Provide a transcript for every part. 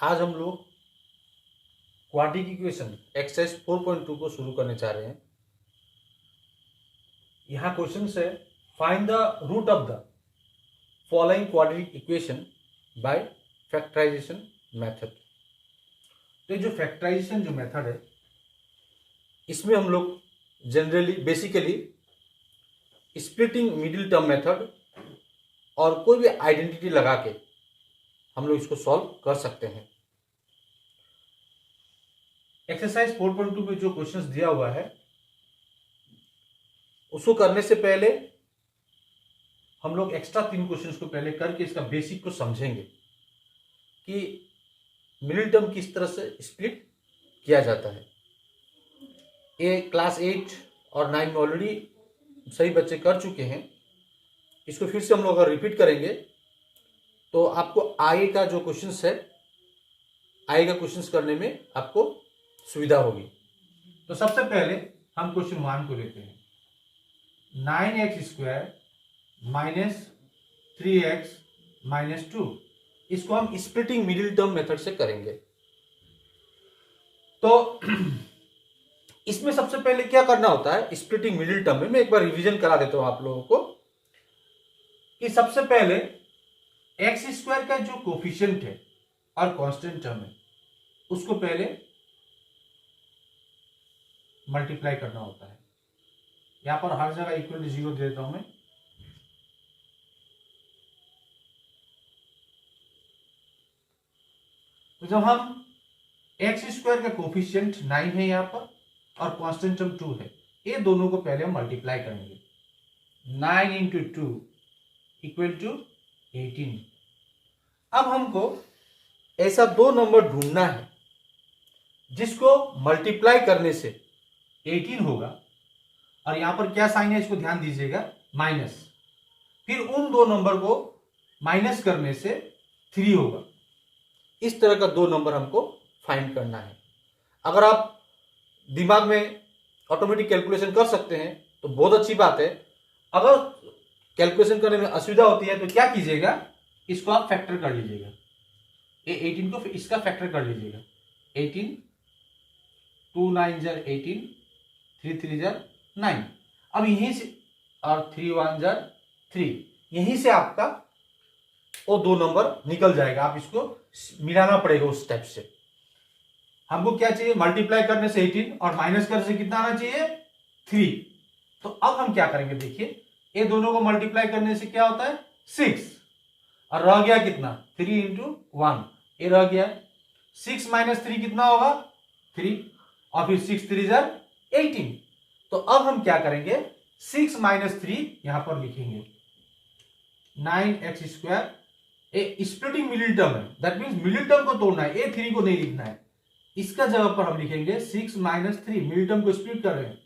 आज हम लोग क्वाड्रेटिक इक्वेशन एक्सरसाइज 4.2 को शुरू करने जा रहे हैं। यहाँ क्वेश्चन है, find the root of the following quadratic equation by factorisation method. तो ये जो फैक्टराइजेशन जो मेथड है, इसमें हम लोग generally basically splitting middle term method और कोई भी आइडेंटिटी लगा के हम लोग इसको सॉल्व कर सकते हैं। एक्सरसाइज 4.2 में जो क्वेश्चंस दिया हुआ है उसको करने से पहले हम लोग एक्स्ट्रा 3 क्वेश्चंस को पहले करके इसका बेसिक को समझेंगे कि मिडिल टर्म किस तरह से स्प्लिट किया जाता है। ये क्लास 8 और 9 में ऑलरेडी सही बच्चे कर चुके हैं। इसको फिर से हम लोग अगर रिपीट करेंगे तो आपको आगे का जो क्वेश्चंस है, आगे का क्वेश्चंस करने में आपको सुविधा होगी। तो सबसे पहले हम क्वेश्चन 1 को लेते हैं। 9x² माइनस 3x माइनस 2, इसको हम स्प्लिटिंग मिडिल टर्म मेथड से करेंगे। तो इसमें सबसे पहले क्या करना होता है स्प्लिटिंग मिडिल टर्म में, मैं एक बार रिवीजन करा देता हूं आप लोगों को कि सबसे पहले x² का जो कोफिशिएंट है और कांस्टेंट टर्म है उसको पहले मल्टीप्लाई करना होता है। यहां पर हर जगह इक्वल टू 0 दे देता हूं मैं। तो जब हम x² का कोफिशिएंट 9 है यहां पर और कांस्टेंट टर्म 2 है, ये दोनों को पहले हम मल्टीप्लाई करेंगे। 9 इंटू 2 इक्वल टू 18। अब हमको ऐसा दो नंबर ढूंढना है जिसको मल्टीप्लाई करने से 18 होगा, और यहां पर क्या साइन है इसको ध्यान दीजिएगा, माइनस। फिर उन दो नंबर को माइनस करने से 3 होगा। इस तरह का दो नंबर हमको फाइंड करना है। अगर आप दिमाग में ऑटोमेटिक कैलकुलेशन कर सकते हैं तो बहुत अच्छी बात है। अगर कैलकुलेशन करने में असुविधा होती है तो क्या कीजिएगा, इसको आप फैक्टर कर लीजिएगा। ये 18 को इसका फैक्टर कर लीजिएगा। 18, 2 9 जार 18, 3 3 जार 9। अब यहीं से और 3 1 जार 3, यहीं से आपका वो दो नंबर निकल जाएगा। आप इसको मिलाना पड़ेगा उस टाइप से। हमको क्या चाहिए, मल्टीप्लाई करने से 18 और माइनस करने से कितना आना चाहिए, 3। तो अब हम क्या करेंगे, देखिए ये दोनों को मल्टीप्लाई करने से क्या होता है 6, और रह गया कितना 3 इंटू 1, ये रह गया 6 माइनस 3 कितना होगा 3, और फिर 6 3 जार 18। तो अब हम क्या करेंगे, 6 माइनस 3 यहां पर लिखेंगे। 9x², ए स्प्लिटिंग मिडिल टर्म है, दैट मींस मिडिल टर्म को तोड़ना है, ए 3 को नहीं लिखना है। इसका जगह पर हम लिखेंगे 6 माइनस 3, मिडिल टर्म को स्प्लिट कर रहे हैं,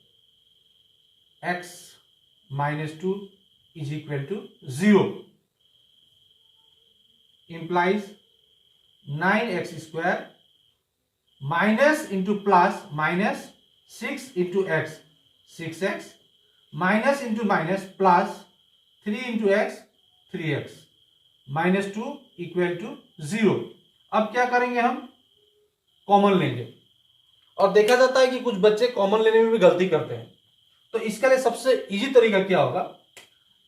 x minus 2 is equal to 0, implies 9x² minus into plus minus 6 into x 6x, minus into minus plus 3 into x 3x, minus 2 equal to 0। अब क्या करेंगे, हम कॉमन लेंगे। और देखा जाता है कि कुछ बच्चे कॉमन लेने में भी गलती करते हैं। तो इसके लिए सबसे इजी तरीका क्या होगा,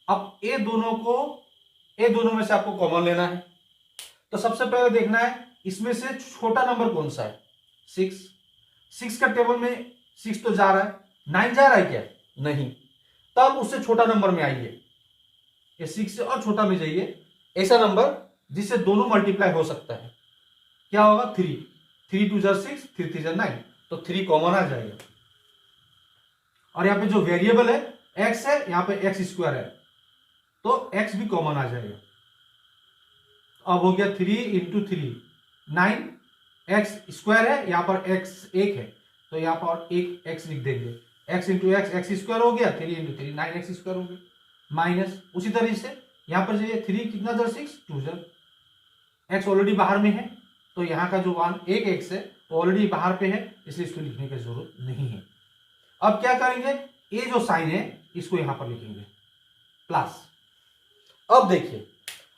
अब ये दोनों में से आपको कॉमन लेना है। तो सबसे पहले देखना है इसमें से छोटा नंबर कौन सा है, 6 का टेबल में 6 तो जा रहा है, 9 जा रहा है क्या, नहीं। तब उससे छोटा नंबर में आइए, ये 6 से और छोटा में जाइए, ऐसा नंबर जिससे दोनों मल्टीप्लाई हो सकता है। क्या होगा 3 2 जार 6, 3 3 जार 9, तो 3 कॉमन आ जाएगा। और यहाँ पे जो वेरिएबल है x है, यहाँ पे x² है, तो x भी कॉमन आ जाएगा। अब हो गया 3 इंटू 3 9, x² है, यहाँ पर x 1 है, तो यहाँ पर एक x लिख देंगे, x इंटू x² हो गया, 3 इंटू 3 9x² हो गया, माइनस। उसी तरीके से यहाँ पर जाइए, 3 कितना जार 6, 2 जार, x ऑलरेडी बाहर में है, तो यहाँ का जो 1 x है वो ऑलरेडी बाहर पे है, इसलिए इसको लिखने की जरूरत नहीं है। अब क्या करेंगे, ये जो साइन है इसको यहां पर लिखेंगे प्लस। अब देखिए,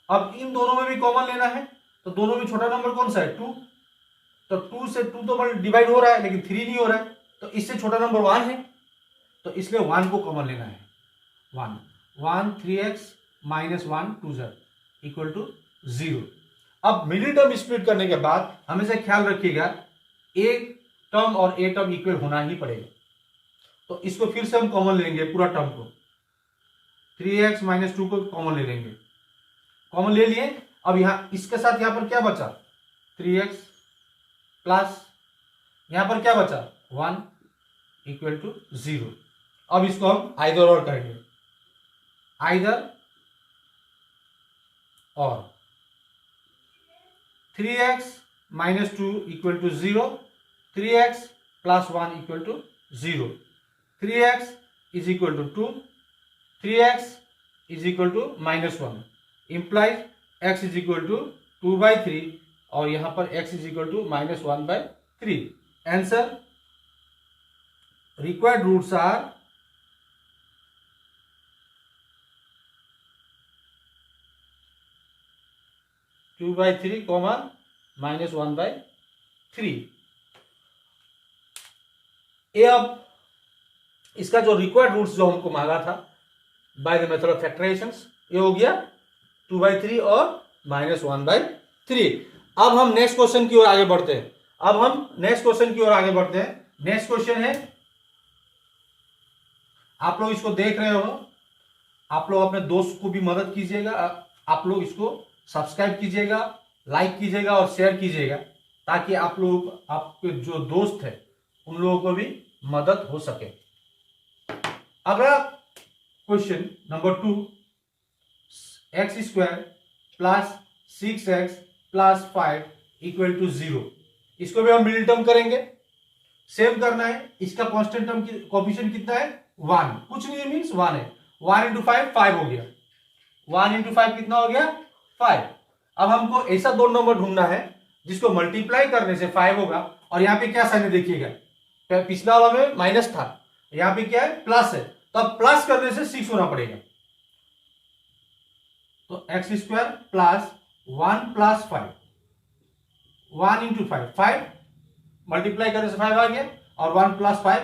अब इन दोनों में भी कॉमन लेना है, तो दोनों में छोटा नंबर कौन सा है 2, तो 2 से 2 तो डिवाइड हो रहा है लेकिन 3 नहीं हो रहा है, तो इससे छोटा नंबर 1 है, तो इसलिए 1 को कॉमन लेना है। 1 3x minus 1 2z equal to 0। अब मिडिल टर्म स्प्लिट करने के बाद हमेशा ख्याल रखिएगा ए टर्म और ए टर्म इक्वल होना ही पड़ेगा, तो इसको फिर से हम कॉमन लेंगे, पूरा टर्म को 3x माइनस 2 को कॉमन ले लेंगे। कॉमन ले लिए, अब यहां इसके साथ यहां पर क्या बचा 3x प्लस यहां पर क्या बचा 1 इक्वल टू 0। अब इसको हम आइदर और करेंगे, आइदर और 3x minus 2 equal to 0, 3x plus 1 equal to 0, 3x is equal to 2, 3x is equal to minus 1, implies x is equal to 2/3 और यहां पर x is equal to minus 1/3। Answer required roots are 2/3 comma minus 1/3। ये अब इसका जो required roots जो हमको मांगा था by the method of factorisations, ये हो गया 2/3 और माइनस 1/3। अब हम नेक्स्ट क्वेश्चन की ओर आगे बढ़ते हैं। नेक्स्ट क्वेश्चन है, आप लोग इसको देख रहे हो, आप लोग अपने दोस्त को भी मदद कीजिएगा, आप लोग इसको सब्सक्राइब कीजिएगा, लाइक कीजिएगा और शेयर कीजिएगा, ताकि आप लोग आपके जो दोस्त है उन लोगों को भी मदद हो सके। अगला question number 2, x² plus 6x plus 5 equal to 0। इसको भी हम मिडिल टर्म करेंगे, सेम करना है। इसका कांस्टेंट टर्म कोएफिशिएंट कितना है 1, कुछ नहीं मींस 1 है। 1 इंटू 5 5 हो गया, 1 इंटू 5 कितना हो गया 5। अब हमको ऐसा दो नंबर ढूंढना है जिसको मल्टीप्लाई करने से 5 होगा, और यहाँ पे क्या साइन है देखिएगा, पिछला वाला में माइनस था, यहाँ पे क्या है प्लस है, तो अब प्लस करने से 6 होना पड़ेगा। तो x² plus 1 plus 5, 1 into 5, 5 multiply करने से 5 आ गया, और 1 प्लस 5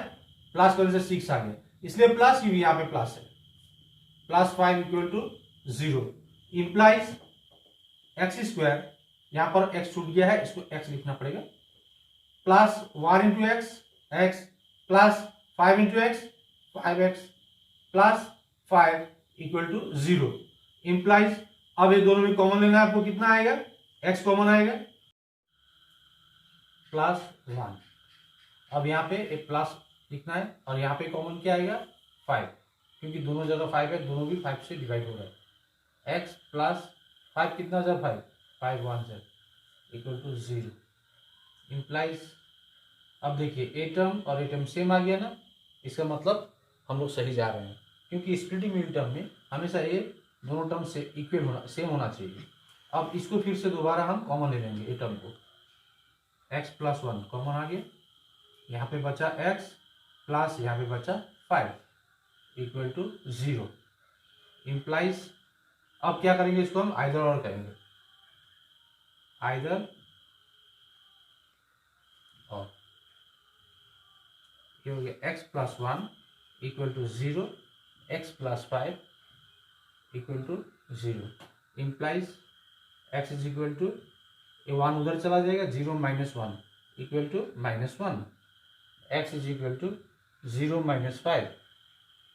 प्लस करने से 6 आ गया, इसलिए प्लस, यहां पे प्लस है, plus 5 equal to 0। Implies x², यहां पर x छूट गया है, इसको x लिखना पड़ेगा, plus 1 into x plus 5 into x 5x plus 5 equal to 0। Implies, अब ये दोनों में कॉमन लेना है आपको, कितना आएगा x कॉमन आएगा प्लस 1। अब यहाँ पे एक प्लस लिखना है, और यहाँ पे कॉमन क्या आएगा 5, क्योंकि दोनों जगह 5 है, दोनों भी 5 से डिवाइड हो रहा है। x प्लस 5 कितना जब 5 1 से इक्वल टू 0। इंप्लाइज, अब देखिए ए टर्म और ए टर्म सेम आ गया ना, इसका मतलब हम लोग सही जा रहे हैं, क्योंकि स्प्लिटिंग मिडिल टर्म में हमेशा ये दोनों टर्म से इक्वल होना, सेम होना चाहिए। अब इसको फिर से दोबारा हम कॉमन ले लेंगे, ए टर्म को, x प्लस 1 कॉमन आ गया, यहाँ पे बचा x प्लस यहाँ पे बचा 5 इक्वल टू 0। इंप्लाइज, अब क्या करेंगे, इसको हम आइदर और करेंगे, आइदर और, ये हो गया x plus 1 equal to 0, x plus 5 equal to 0। Implies x is equal to, ये 1 उधर चला जाएगा, 0 minus 1 equal to minus 1, x is equal to 0 minus 5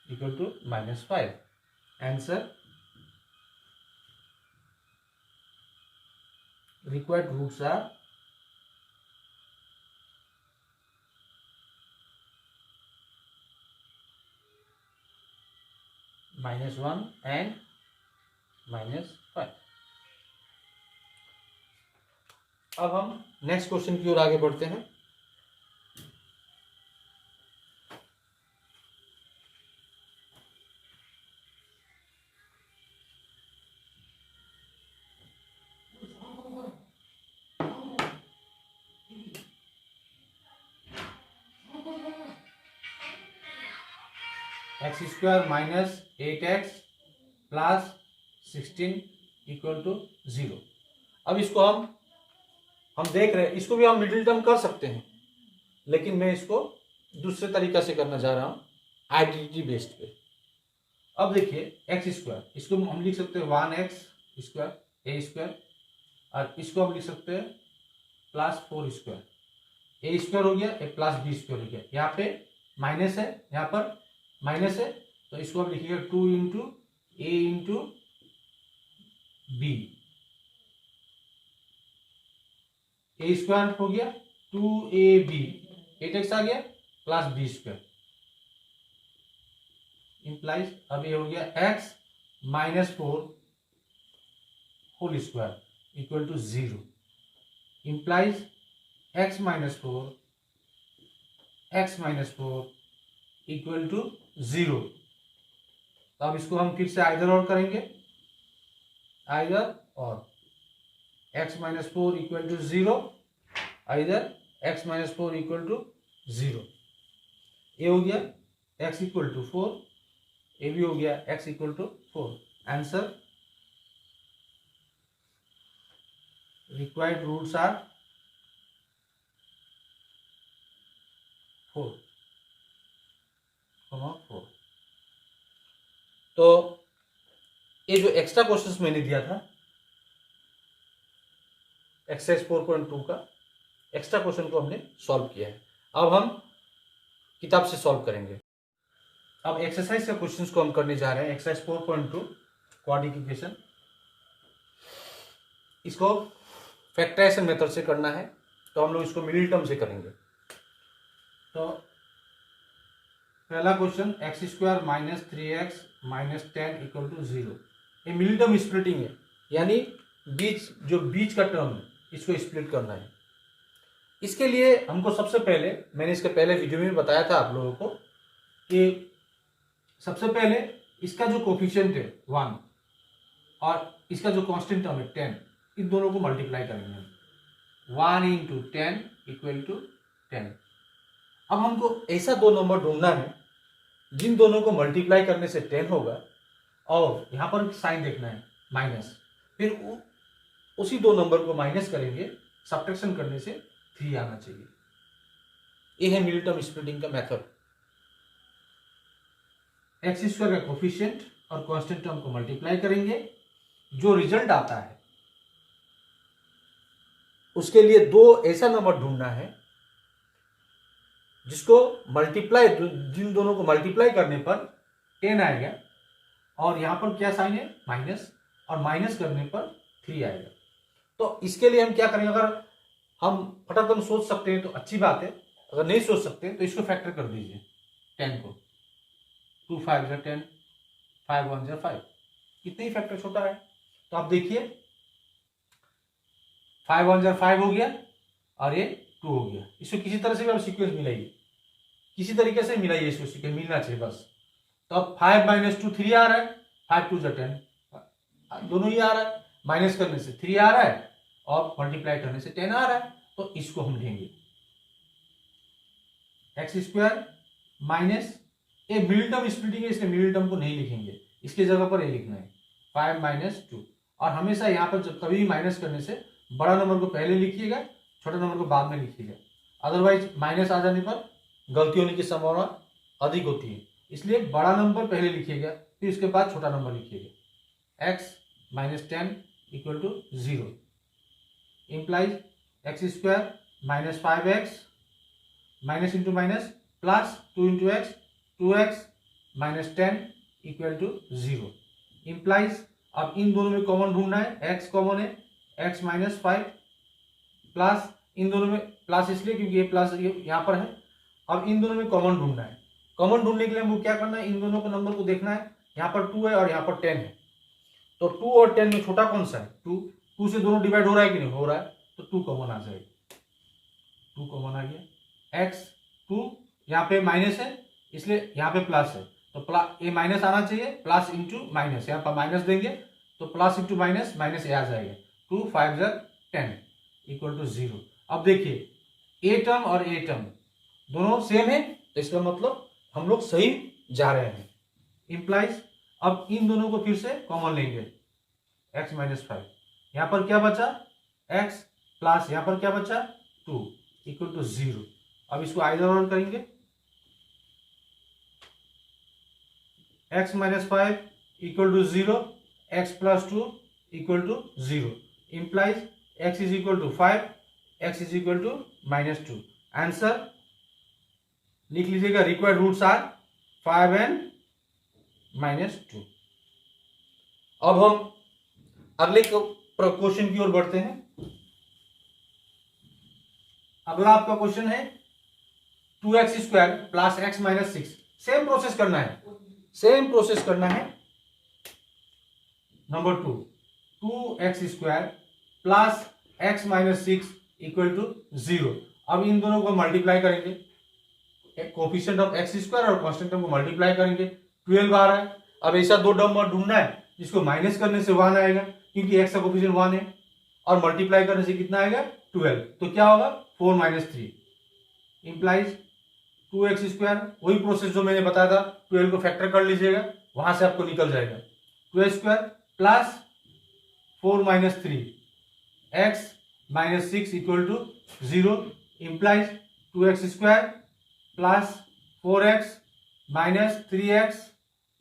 equal to minus 5। Answer required roots are -1 and -5। अब हम नेक्स्ट क्वेश्चन की ओर आगे बढ़ते हैं। x² minus 8x plus 16 equal to 0। अब इसको हम हम देख रहे हैं, इसको भी हम मिडिल टर्म कर सकते हैं, लेकिन मैं इसको दूसरे तरीका से करना चाह रहा हूं, आइडेंटिटी बेस्ड पे। अब देखिए एक्स स्क्वायर, इसको हम लिख सकते हैं 1x स्क्वायर ए स्क्वायर, और इसको हम लिख सकते हैं प्लस 4 स्क्वायर ए स्क्वायर हो गया, ए प्लस बी स्क्वायर हो गया। यहाँ पे माइनस है, यहाँ पर माइनस है, तो इसको हम लिखिएगा 2 इंटू ए इंटू बी, ए स्क्वायर हो गया 2ab 8x आ गया प्लस बी स्क्वायर इंप्लाइज, अब ये हो गया x minus 4 whole square equal to 0 implies x minus 4 equal to 0। तो अब इसको हम फिर से आइदर और करेंगे, आइदर और x minus 4 equal to 0, either x minus 4 equal to 0। ये हो गया x इक्वल टू 4, ये भी हो गया x equal to 4। Answer required roots are 4, 4। तो ये जो एक्स्ट्रा क्वेश्चंस मैंने दिया था एक्सरसाइज 4.2 का एक्स्ट्रा क्वेश्चन को हमने सॉल्व किया है। अब हम किताब से सॉल्व करेंगे। अब एक्सरसाइज के क्वेश्चंस को हम करने जा रहे हैं। एक्सरसाइज 4.2 क्वाड्रेटिक इक्वेशन, इसको फैक्टराइजेशन मेथड से करना है, तो हम लोग इसको मिडिल टर्म से करेंगे। तो पहला question x square minus 3x minus 10 equal to 0। ये मिडिल टर्म स्प्लिटिंग है, यानी बीच का टर्म है, इसको स्प्लिट करना है। इसके लिए हमको सबसे पहले, मैंने इसके पहले वीडियो में बताया था आप लोगों को कि सबसे पहले इसका जो कोफिशिएंट है 1 और इसका जो कांस्टेंट टर्म है 10, इन दोनों को मल्टीप्लाई करेंगे। 1 इंटू 10 इक्वल टू 10। अब हमको ऐसा दो नंबर ढूंढना है जिन दोनों को मल्टीप्लाई करने से 10 होगा, और यहां पर साइन देखना है माइनस, फिर उसी दो नंबर को माइनस करेंगे, सब्ट्रैक्शन करने से 3 आना चाहिए। ये है मिडिल टर्म स्प्लिटिंग का मेथड। एक्स स्क्वायर का कोफिशिएंट और कांस्टेंट टर्म को मल्टीप्लाई करेंगे, जो रिजल्ट आता है उसके लिए दो ऐसा नंबर ढूंढना है जिसको मल्टीप्लाई, जिन दोनों को मल्टीप्लाई करने पर 10 आएगा, और यहां पर क्या साइन है माइनस, और माइनस करने पर 3 आएगा। तो इसके लिए हम क्या करेंगे, अगर हम फटाफट सोच सकते हैं तो अच्छी बात है, अगर नहीं सोच सकते तो इसको फैक्टर कर दीजिए 10 को। 2 5 जा 10, 5 1 जा 5, कितने ही फैक्टर छोटा है। तो आप देखिए 5 1 जा 5 हो गया और ये 2 हो गया। इसको किसी तरह से भी आप सीक्वेंस मिलाइए, किसी तरीके से मिलाइए, इसको सीक्वेंस मिलना चाहिए बस। तो अब 5 माइनस 2 3 आ रहा है, 5 2 जा 10, दोनों ही आ रहा है, माइनस करने से 3 आ रहा है और मल्टीप्लाई करने से 10 आ रहा है। तो इसको हम लेंगे एक्स स्क्वायर माइनस, ये मिडिल टर्म स्प्लिटिंग है इसलिए मिडिल टर्म को नहीं लिखेंगे, इसके जगह पर ये लिखना है 5 माइनस 2। और हमेशा यहाँ पर जब कभी भी माइनस करने से बड़ा नंबर को पहले लिखिएगा, छोटा नंबर को बाद में लिखिएगा, अदरवाइज माइनस आ जाने पर गलती होने की संभावना अधिक होती है। इसलिए बड़ा नंबर पहले लिखिएगा, फिर उसके बाद छोटा नंबर लिखिएगा। x minus 10 equal to 0 implies x square minus 5x minus into minus plus 2 into x 2x minus 10 equal to 0 implies, अब इन दोनों में कॉमन ढूंढना है, x कॉमन है, x माइनस 5 प्लस, इन दोनों में प्लस इसलिए क्योंकि ये प्लस यहाँ पर है। अब इन दोनों में कॉमन ढूंढना है, कॉमन ढूंढने के लिए हमको क्या करना है, इन दोनों को नंबर को देखना है, यहाँ पर 2 है और यहाँ पर 10 है। तो 2 और 10 में छोटा कौन सा है, 2 से दोनों डिवाइड हो रहा है कि नहीं हो रहा है, तो 2 कॉमन आ जाएगा, 2 कॉमन आ गया। x 2 यहाँ पे माइनस है इसलिए यहाँ पे प्लस है, तो प्लस ये माइनस आना चाहिए, प्लस इंटू माइनस, यहाँ पर माइनस देंगे तो प्लस इंटू माइनस, माइनस ये आ जाएगा, 2 5 10 इक्वल टू 0। अब देखिए ए टर्म और ए टर्म दोनों सेम है, तो इसका मतलब हम लोग सही जा रहे हैं, इंप्लाइज। अब इन दोनों को फिर से कॉमन लेंगे, x माइनस 5, यहाँ पर क्या बचा x प्लस यहां पर क्या बचा 2 इक्वल टू 0। अब इसको आइदर और करेंगे, x minus 5 equal to 0, x plus 2 equal to 0, implies x is equal to 5, x is equal to -2। Answer लिख लीजिएगा, रिक्वायर्ड रूट्स आर 5 एंड -2। अब हम अगले क्वेश्चन की ओर बढ़ते हैं। अगला आपका क्वेश्चन है 2x² plus x minus 6। Same process करना है, सेम प्रोसेस करना है। Number 2, 2x² plus x minus 6 equal to 0। अब इन दोनों को मल्टीप्लाई करेंगे, कोफिशिएंट ऑफ x² और कांस्टेंट टर्म को मल्टीप्लाई करेंगे, 12 आ रहा है। अब ऐसा दो नंबर ढूंढना है जिसको माइनस करने से 1 आएगा, क्योंकि x का कोफिशिएंट 1 है, और मल्टीप्लाई करने से कितना आएगा 12। तो क्या होगा 4 माइनस 3 इंप्लाइज 2x²। वही प्रोसेस जो मैंने बताया था, 12 को फैक्टर कर लीजिएगा, वहां से आपको निकल जाएगा 2x² plus 4 minus 3 x minus 6 equal to 0, implies 2x² plus 4x minus 3x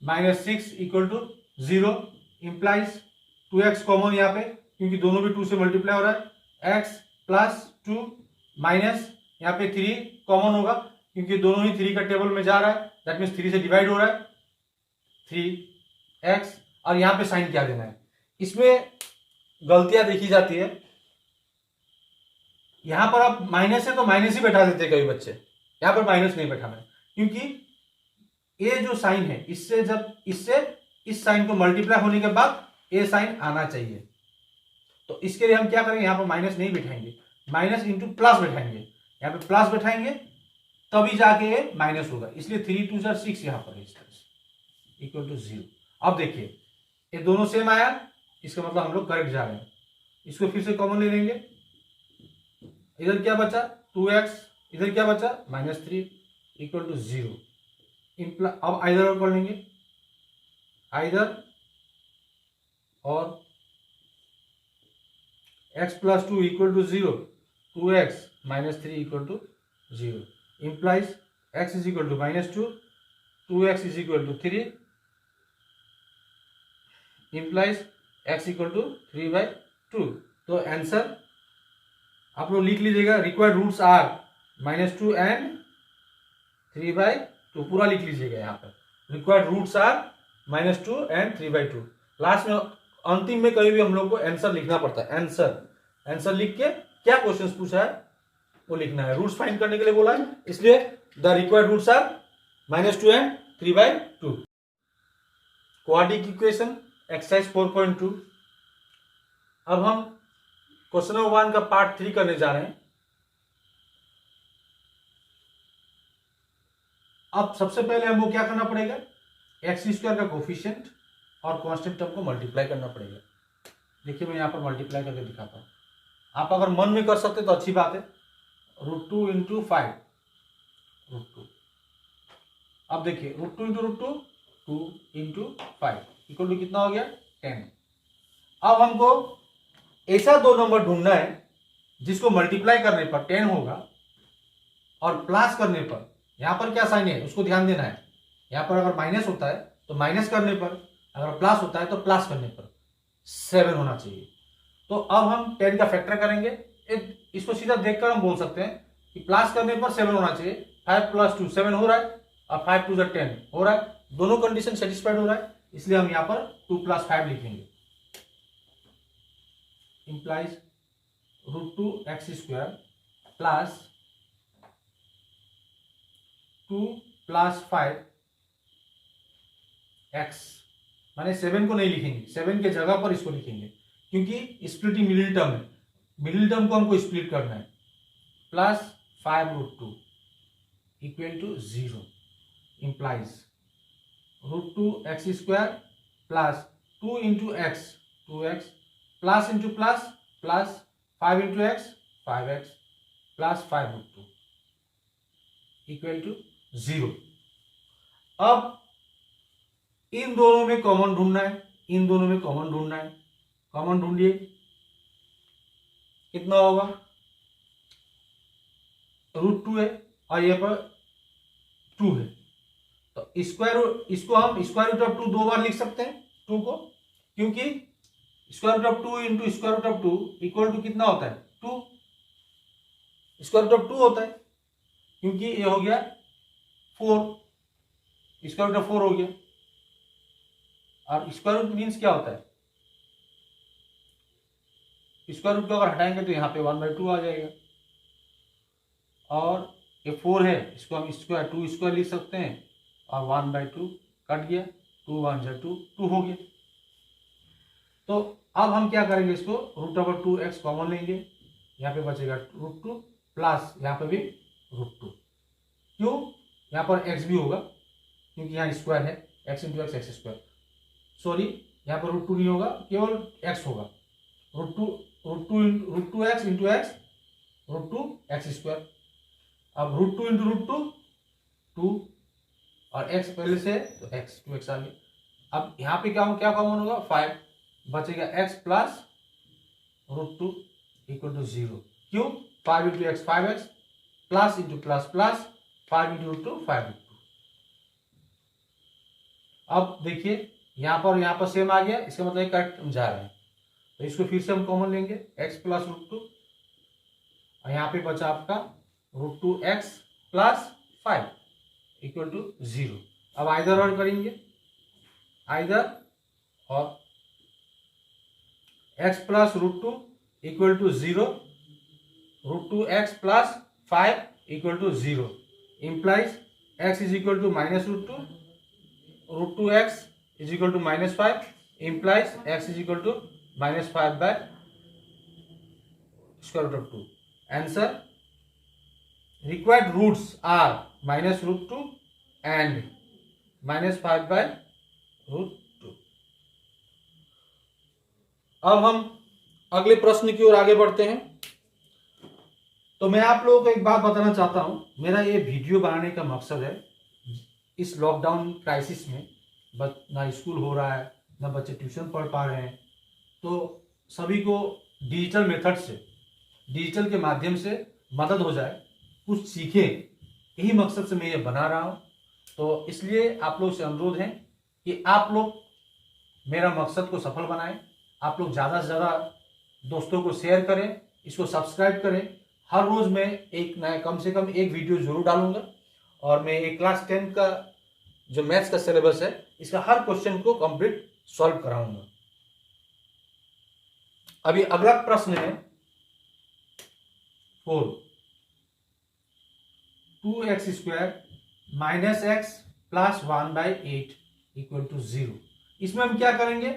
minus 6 equal to 0, implies 2x common यहाँ पे, क्योंकि दोनों भी 2 से मल्टीप्लाई हो रहा है, x प्लस 2 माइनस यहाँ पे 3 कॉमन होगा, क्योंकि दोनों ही 3 का टेबल में जा रहा है, दैट मीन्स 3 से डिवाइड हो रहा है, 3x। और यहाँ पे साइन क्या देना है, इसमें गलतियां देखी जाती है। यहां पर आप माइनस है तो माइनस ही बैठा देते हैं कई बच्चे, यहां पर माइनस नहीं बैठाना है, क्योंकि ये जो साइन है इससे जब इससे इस साइन को मल्टीप्लाई होने के बाद ये साइन आना चाहिए। तो इसके लिए हम क्या करेंगे, यहां पर माइनस नहीं बैठाएंगे, माइनस इंटू प्लस बैठाएंगे, यहां पे प्लस बैठाएंगे तभी जाके ये माइनस होगा, इसलिए 3 2 6 यहां पर इस तरह से इक्वल टू 0। अब देखिए ये दोनों सेम आया, इसका मतलब हम लोग करेक्ट जा रहे हैं। इसको फिर से कॉमन ले लेंगे, इधर क्या बचा 2x, इधर क्या बचा -3 इक्वल टू 0। अब आइदर और कर लेंगे, आइदर और x plus 2 equal to 0, 2x minus 3 equal to 0, implies x is equal to -2, 2x is equal to 3, implies x equal to 3/2। तो आंसर आप लोग लिख लीजिएगा, रिक्वायर्ड रूट्स आर -2 एंड 3/2, पूरा लिख लीजिएगा। यहाँ पर required roots are -2 and 3/2। Last में अंतिम में कभी भी हम लोग को आंसर लिखना पड़ता है, आंसर लिख के क्या क्वेश्चन पूछा है वो लिखना है। रूट्स फाइंड करने के लिए बोला है, इसलिए the required roots are -2 and 3/2। Quadratic equation exercise 4.2। अब हम क्वेश्चन नंबर 1 का पार्ट 3 करने जा रहे हैं। अब सबसे पहले हमको क्या करना पड़ेगा, x² का कोफिशिएंट और कांस्टेंट टर्म को मल्टीप्लाई करना पड़ेगा। देखिए मैं यहां पर मल्टीप्लाई करके दिखाता हूं, आप अगर मन में कर सकते तो अच्छी बात है। √2 इंटू 5 √2। अब देखिए √2 इंटू √2 2 इंटू 5 इक्वल टू कितना हो गया 10। अब हमको ऐसा दो नंबर ढूंढना है जिसको मल्टीप्लाई करने पर 10 होगा और प्लस करने पर, यहां पर क्या साइन है उसको ध्यान देना है। यहां पर अगर माइनस होता है तो माइनस करने पर, अगर प्लस होता है तो प्लस करने पर 7 होना चाहिए। तो अब हम 10 का फैक्टर करेंगे, इसको सीधा देखकर हम बोल सकते हैं कि प्लस करने पर 7 होना चाहिए। 5 + 2 7 हो रहा है, और 5 2 10 हो रहा है, दोनों कंडीशन सेटिस्फाइड हो रहा है, इसलिए हम यहां पर 2 + 5 लिखेंगे। इंप्लाइज √2x² प्लस 2 + 5x, माने 7 को नहीं लिखेंगे, 7 के जगह पर इसको लिखेंगे, क्योंकि स्प्लिटिंग मिडिल टर्म है, मिडिल टर्म को हमको स्प्लिट करना है। Plus 5√2 equal to 0, implies √2x² plus 2 into x 2x plus into plus plus 5 into x 5x plus 5√2 equal to 0। अब इन दोनों में कॉमन ढूंढना है, इन दोनों में कॉमन ढूंढना है। कॉमन ढूंढिए, कितना होगा, √2 है और ये पर 2 है, तो इसको हम स्क्वायर रूट ऑफ 2 2 बार लिख सकते हैं 2 को, क्योंकि square root of 2 into square root of 2 equal to कितना होता है 2, स्क्वायर रूट ऑफ 2 होता है, क्योंकि ये हो गया 4, स्क्वायर रूट ऑफ 4 हो गया, और स्क्वायर रूट मीन्स क्या होता है, स्क्वायर रूट को अगर हटाएंगे तो यहाँ पे 1/2 आ जाएगा, और ये 4 है, इसको हम स्क्वायर 2 स्क्वायर लिख सकते हैं, और 1/2 कट गया, 2 1 जा 2 2 हो गया। तो अब हम क्या करेंगे, इसको √2x कॉमन लेंगे, यहाँ पे बचेगा √2 प्लस यहाँ पे भी √2, क्यों, यहाँ पर x भी होगा क्योंकि यहाँ स्क्वायर है, x into x x square, sorry यहाँ पर √2 नहीं होगा, केवल x होगा, √2x into x √2x square, अब √2 इंटू √2 2, और x पहले से तो x 2x आ गया। अब यहाँ पे क्या कॉमन होगा 5, बचेगा x प्लस √2 इक्वल टू 0, क्यों, 5 into x 5x plus into plus plus 5 into √2 5 √2। अब देखिए यहाँ पर सेम आ गया, इसका मतलब कट जा रहे हैं, तो इसको फिर से हम कॉमन लेंगे, x प्लस √2, और यहाँ पे बचा आपका √2x प्लस 5 इक्वल टू 0। अब आइदर और करेंगे, आइदर और x plus √2 equal to 0, √2x plus 5 equal to 0, implies x is equal to -√2, √2x is equal to -5, implies x is equal to -5 by square root of 2। Answer, required roots are -√2 and -5 by √2। अब हम अगले प्रश्न की ओर आगे बढ़ते हैं। तो मैं आप लोगों को एक बात बताना चाहता हूं, मेरा ये वीडियो बनाने का मकसद है, इस लॉकडाउन क्राइसिस में ना स्कूल हो रहा है, ना बच्चे ट्यूशन पढ़ पा रहे हैं, तो सभी को डिजिटल मेथड से, डिजिटल के माध्यम से मदद हो जाए, कुछ सीखें, यही मकसद से मैं ये बना रहा हूँ। तो इसलिए आप लोग से अनुरोध है कि आप लोग मेरा मकसद को सफल बनाएं, आप लोग ज़्यादा से ज़्यादा दोस्तों को शेयर करें, इसको सब्सक्राइब करें। हर रोज़ मैं एक नया कम से कम एक वीडियो जरूर डालूंगा, और मैं एक क्लास 10 का जो मैथ्स का सिलेबस है, इसका हर क्वेश्चन को कंप्लीट सॉल्व कराऊंगा। अभी अगला प्रश्न है 4, 2x² minus x plus 1/8 equal to 0। इसमें हम क्या करेंगे,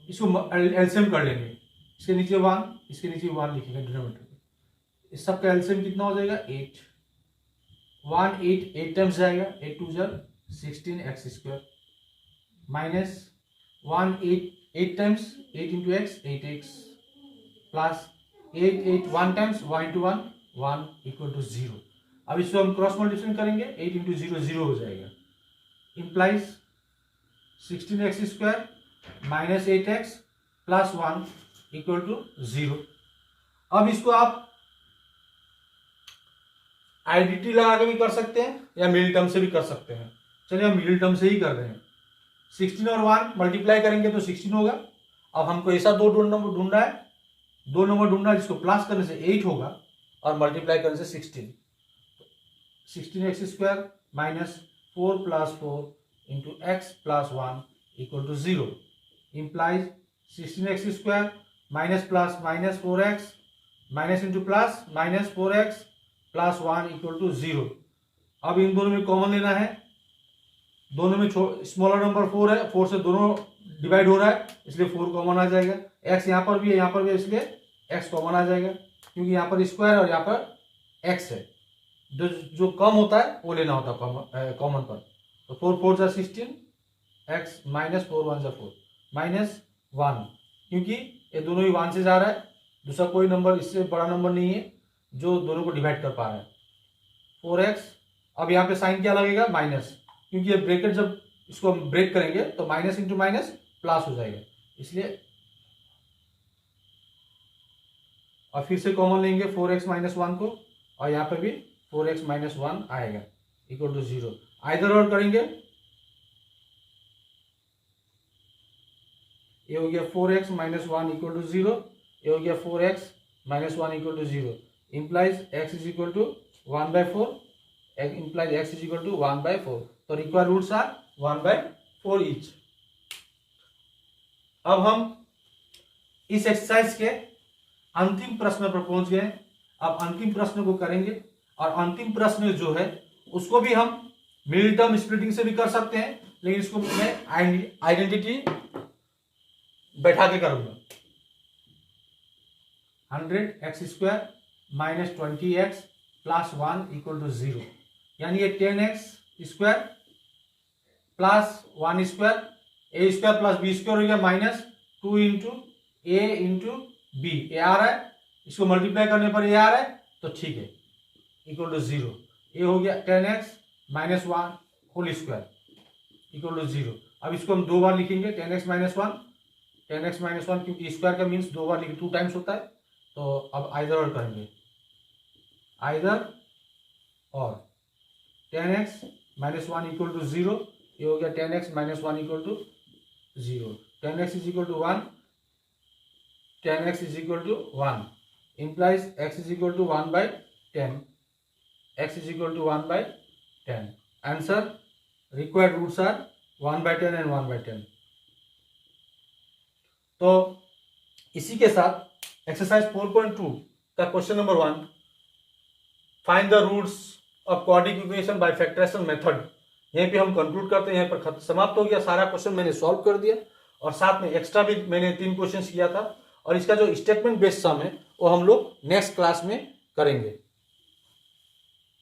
इसको एलसीएम कर लेंगे, इसके नीचे 1, इसके नीचे 1 लिखेंगे डिनोमिनेटर में, इस सब का एलसीएम कितना हो जाएगा 8, 1 8 टाइम्स जाएगा, 8 2 16x² minus 1 8 times 8 into x 8x plus 8 1 times 1 into 1 equal to 0। अब इसको हम क्रॉस मल्टीप्लिकेशन करेंगे, 8 इंटू 0 0 हो जाएगा, implies 16x² minus 8x plus 1 equal to 0। अब इसको आप आईडीटी लगा के भी कर सकते हैं या मिडिल टर्म से भी कर सकते हैं। चलिए हम मिडिल टर्म से ही कर रहे हैं। 16 और 1 मल्टीप्लाई करेंगे तो 16 होगा। अब हमको ऐसा दो नंबर ढूंढना है, दो नंबर ढूंढना है जिसको प्लस करने से 8 होगा और मल्टीप्लाई करने से 16। 16x² minus 4 plus 4 into x plus 1 equal to 0 implies 16x² minus plus minus 4x minus into plus minus 4x plus 1 equal to 0। अब इन दोनों में कॉमन लेना है, दोनों में स्मॉलर नंबर 4 है, 4 से दोनों डिवाइड हो रहा है इसलिए 4 कॉमन आ जाएगा। x यहाँ पर भी है, यहाँ पर भी है, इसलिए x कॉमन आ जाएगा क्योंकि यहाँ पर स्क्वायर और यहाँ पर x है। जो कम होता है वो लेना होता है कॉमन पर। तो 4 4 जा 16 x माइनस 4 1 जा 4 माइनस 1 क्योंकि ये दोनों ही 1 से जा रहा है, दूसरा कोई नंबर इससे बड़ा नंबर नहीं है जो दोनों को डिवाइड कर पा रहा है। 4x, अब यहाँ पे साइन क्या लगेगा माइनस, क्योंकि ये ब्रैकेट जब इसको हम ब्रेक करेंगे तो माइनस इंटू माइनस प्लस हो जाएगा इसलिए। और फिर से कॉमन लेंगे 4x माइनस 1 को, और यहाँ पे भी 4x माइनस 1 आएगा इक्वल टू 0। आइदर और करेंगे, ये हो गया 4x माइनस 1 इक्वल टू 0, ये हो गया 4x minus 1 equal to 0, implies x is equal to 1/4, implies x is equal to 1/4। तो रिक्वायर्ड रूट्स आर 1/4 ईच। अब हम इस एक्सरसाइज के अंतिम प्रश्न पर पहुंच गए। अब अंतिम प्रश्न को करेंगे, और अंतिम प्रश्न जो है उसको भी हम मिडिल टर्म स्प्लिटिंग से भी कर सकते हैं, लेकिन इसको मैं आइडेंटिटी बैठा के करूंगा। 100x² minus 20x plus 1 equal to 0, यानी ये 10x² plus 1² a² plus b² हो गया minus 2 into a into B. A आ रहा है, इसको मल्टीप्लाई करने पर ए आ रहा है तो ठीक है, इक्वल टू 0। ये हो गया 10x minus 1 whole square equal to 0। अब इसको हम दो बार लिखेंगे, 10x माइनस 1, 10x माइनस 1, क्योंकि स्क्वायर का मीन्स दो बार लिखे 2 टाइम्स होता है। तो अब आइदर और करेंगे, आइदर और 10x माइनस 1 इक्वल टू 0, ये हो गया 10x minus 1 equal to 0, 10x is equal to 1, 10x is equal to 1, implies x is equal to 1/10, x is equal to 1/10। Answer, required roots are 1/10 and 1/10। तो इसी के साथ exercise 4.2 का question number 1, find the roots of quadratic equation by factorisation method, यहीं पे हम conclude करते हैं। यहाँ पर समाप्त हो गया, सारा क्वेश्चन मैंने सॉल्व कर दिया, और साथ में एक्स्ट्रा भी मैंने 3 क्वेश्चन किया था, और इसका जो स्टेटमेंट बेस्ड सम है वो हम लोग नेक्स्ट क्लास में करेंगे।